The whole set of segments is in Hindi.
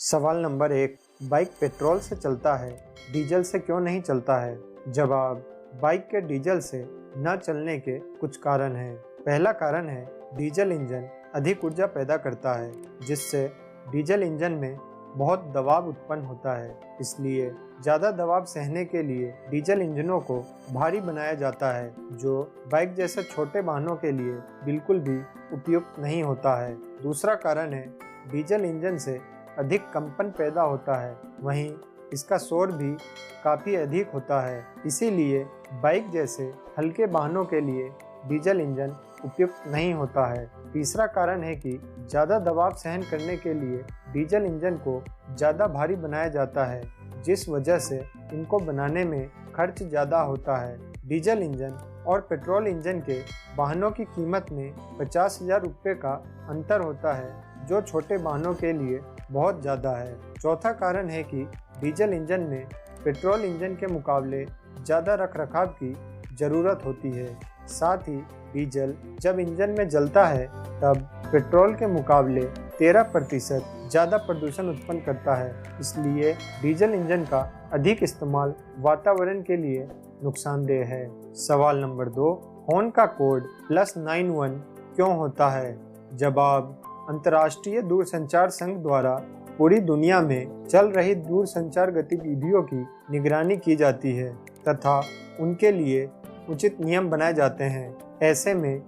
सवाल नंबर 1। बाइक पेट्रोल से चलता है, डीजल से क्यों नहीं चलता है? जवाब। बाइक के डीजल से न चलने के कुछ कारण हैं। पहला कारण है, डीजल इंजन अधिक ऊर्जा पैदा करता है, जिससे डीजल इंजन में बहुत दबाव उत्पन्न होता है। इसलिए ज़्यादा दबाव सहने के लिए डीजल इंजनों को भारी बनाया जाता है, जो बाइक जैसे छोटे वाहनों के लिए बिल्कुल भी उपयुक्त नहीं होता है। दूसरा कारण है, डीजल इंजन से अधिक कंपन पैदा होता है, वहीं इसका शोर भी काफ़ी अधिक होता है। इसीलिए बाइक जैसे हल्के वाहनों के लिए डीजल इंजन उपयुक्त नहीं होता है। तीसरा कारण है कि ज़्यादा दबाव सहन करने के लिए डीजल इंजन को ज़्यादा भारी बनाया जाता है, जिस वजह से इनको बनाने में खर्च ज़्यादा होता है। डीजल इंजन और पेट्रोल इंजन के वाहनों की कीमत में 50,000 रुपये का अंतर होता है, जो छोटे वाहनों के लिए बहुत ज़्यादा है। चौथा कारण है कि डीजल इंजन में पेट्रोल इंजन के मुकाबले ज़्यादा रखरखाव की ज़रूरत होती है। साथ ही डीजल जब इंजन में जलता है तब पेट्रोल के मुकाबले 13% ज़्यादा प्रदूषण उत्पन्न करता है। इसलिए डीजल इंजन का अधिक इस्तेमाल वातावरण के लिए नुकसानदेह है। सवाल नंबर 2। हॉर्न का कोड +91 क्यों होता है? जवाब। अंतर्राष्ट्रीय दूरसंचार संघ द्वारा पूरी दुनिया में चल रही दूरसंचार गतिविधियों की निगरानी की जाती है तथा उनके लिए उचित नियम बनाए जाते हैं। ऐसे में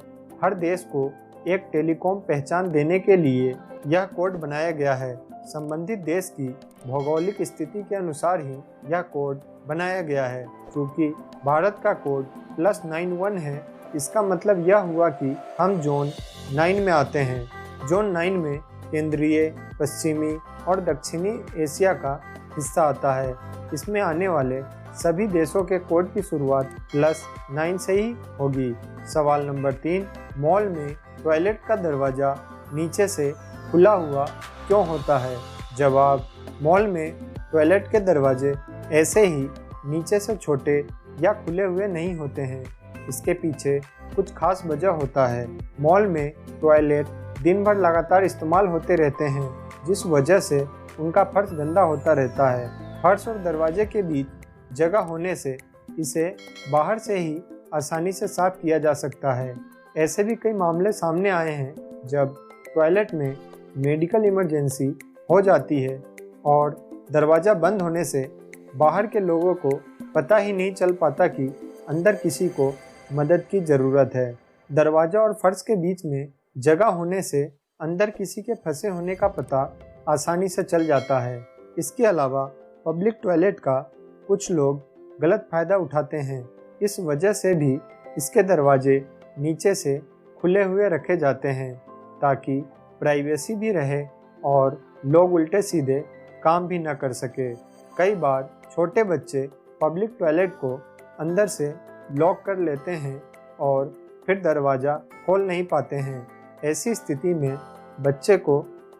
हर देश को एक टेलीकॉम पहचान देने के लिए यह कोड बनाया गया है। संबंधित देश की भौगोलिक स्थिति के अनुसार ही यह कोड बनाया गया है। क्योंकि भारत का कोड +91 है, इसका मतलब यह हुआ कि हम जोन 9 में आते हैं। जोन 9 में केंद्रीय, पश्चिमी और दक्षिणी एशिया का हिस्सा आता है। इसमें आने वाले सभी देशों के कोड की शुरुआत +9 से ही होगी। सवाल नंबर 3। मॉल में टॉयलेट का दरवाज़ा नीचे से खुला हुआ क्यों होता है? जवाब। मॉल में टॉयलेट के दरवाजे ऐसे ही नीचे से छोटे या खुले हुए नहीं होते हैं। इसके पीछे कुछ खास वजह होता है। मॉल में टॉयलेट दिन भर लगातार इस्तेमाल होते रहते हैं, जिस वजह से उनका फर्श गंदा होता रहता है। फर्श और दरवाजे के बीच जगह होने से इसे बाहर से ही आसानी से साफ किया जा सकता है। ऐसे भी कई मामले सामने आए हैं जब टॉयलेट में मेडिकल इमरजेंसी हो जाती है और दरवाज़ा बंद होने से बाहर के लोगों को पता ही नहीं चल पाता कि अंदर किसी को मदद की ज़रूरत है। दरवाज़ा और फर्श के बीच में जगह होने से अंदर किसी के फंसे होने का पता आसानी से चल जाता है। इसके अलावा पब्लिक टॉयलेट का कुछ लोग गलत फ़ायदा उठाते हैं। इस वजह से भी इसके दरवाजे नीचे से खुले हुए रखे जाते हैं, ताकि प्राइवेसी भी रहे और लोग उल्टे सीधे काम भी न कर सके। कई बार छोटे बच्चे पब्लिक टॉयलेट को अंदर से लॉक कर लेते हैं और फिर दरवाज़ा खोल नहीं पाते हैं। ऐसी स्थिति में बच्चे को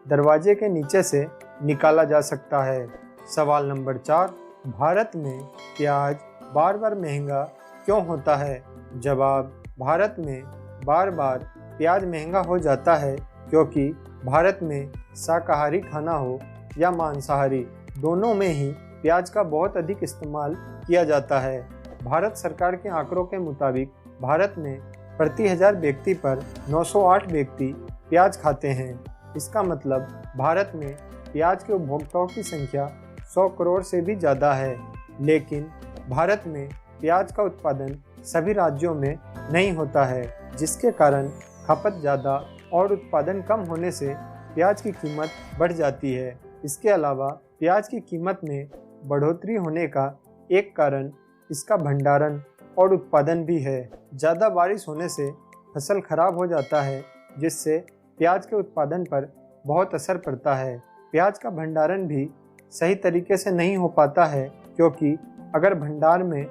दरवाजे के नीचे से निकाला जा सकता है। सवाल नंबर 4। भारत में प्याज बार बार महंगा क्यों होता है? जवाब। भारत में बार बार प्याज महंगा हो जाता है क्योंकि भारत में शाकाहारी खाना हो या मांसाहारी, दोनों में ही प्याज का बहुत अधिक इस्तेमाल किया जाता है। भारत सरकार के आंकड़ों के मुताबिक भारत में प्रति 1000 व्यक्ति पर 908 व्यक्ति प्याज खाते हैं। इसका मतलब भारत में प्याज के उपभोक्ताओं की संख्या 100 करोड़ से भी ज़्यादा है। लेकिन भारत में प्याज का उत्पादन सभी राज्यों में नहीं होता है, जिसके कारण खपत ज़्यादा और उत्पादन कम होने से प्याज की कीमत बढ़ जाती है। इसके अलावा प्याज की कीमत में बढ़ोतरी होने का एक कारण इसका भंडारण और उत्पादन भी है। ज़्यादा बारिश होने से फसल खराब हो जाता है, जिससे प्याज के उत्पादन पर बहुत असर पड़ता है। प्याज का भंडारण भी सही तरीके से नहीं हो पाता है, क्योंकि अगर भंडार में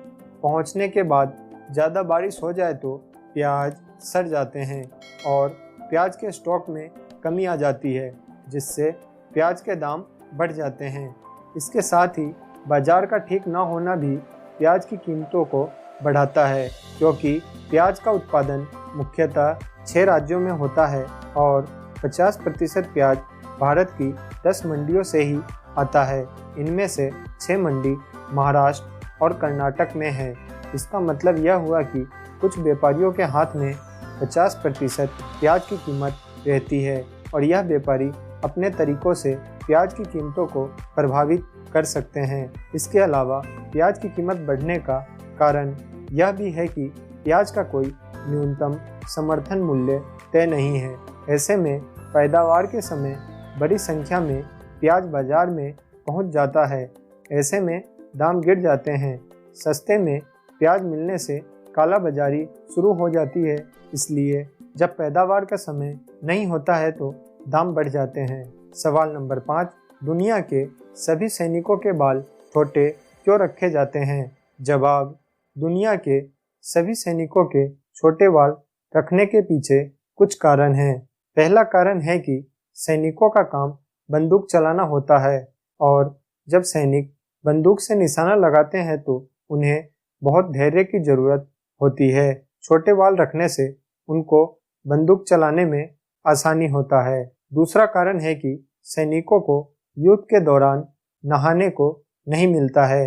पहुंचने के बाद ज़्यादा बारिश हो जाए तो प्याज सड़ जाते हैं और प्याज के स्टॉक में कमी आ जाती है, जिससे प्याज के दाम बढ़ जाते हैं। इसके साथ ही बाज़ार का ठीक ना होना भी प्याज की कीमतों को बढ़ाता है, क्योंकि प्याज का उत्पादन मुख्यतः 6 राज्यों में होता है और 50% प्याज भारत की 10 मंडियों से ही आता है। इनमें से 6 मंडी महाराष्ट्र और कर्नाटक में है। इसका मतलब यह हुआ कि कुछ व्यापारियों के हाथ में 50% प्याज की कीमत रहती है और यह व्यापारी अपने तरीकों से प्याज की कीमतों को प्रभावित कर सकते हैं। इसके अलावा प्याज की कीमत बढ़ने का कारण यह भी है कि प्याज का कोई न्यूनतम समर्थन मूल्य तय नहीं है। ऐसे में पैदावार के समय बड़ी संख्या में प्याज बाजार में पहुंच जाता है। ऐसे में दाम गिर जाते हैं। सस्ते में प्याज मिलने से काला बाजारी शुरू हो जाती है। इसलिए जब पैदावार का समय नहीं होता है तो दाम बढ़ जाते हैं। सवाल नंबर 5, दुनिया के सभी सैनिकों के बाल छोटे क्यों रखे जाते हैं? जवाब, दुनिया के सभी सैनिकों के छोटे बाल रखने के पीछे कुछ कारण हैं। पहला कारण है कि सैनिकों का काम बंदूक चलाना होता है और जब सैनिक बंदूक से निशाना लगाते हैं तो उन्हें बहुत धैर्य की ज़रूरत होती है। छोटे बाल रखने से उनको बंदूक चलाने में आसानी होता है। दूसरा कारण है कि सैनिकों को युद्ध के दौरान नहाने को नहीं मिलता है।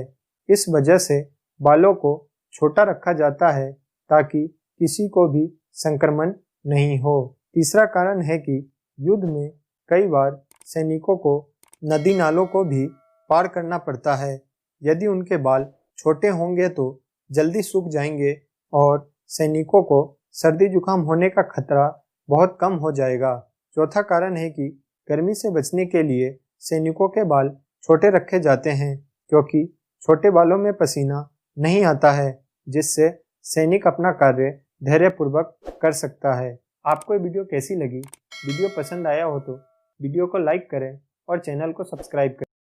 इस वजह से बालों को छोटा रखा जाता है ताकि किसी को भी संक्रमण नहीं हो। तीसरा कारण है कि युद्ध में कई बार सैनिकों को नदी नालों को भी पार करना पड़ता है। यदि उनके बाल छोटे होंगे तो जल्दी सूख जाएंगे और सैनिकों को सर्दी जुकाम होने का खतरा बहुत कम हो जाएगा। चौथा कारण है कि गर्मी से बचने के लिए सैनिकों के बाल छोटे रखे जाते हैं क्योंकि छोटे बालों में पसीना नहीं आता है, जिससे सैनिक अपना कार्य धैर्यपूर्वक कर सकता है। आपको ये वीडियो कैसी लगी? वीडियो पसंद आया हो तो वीडियो को लाइक करें और चैनल को सब्सक्राइब करें।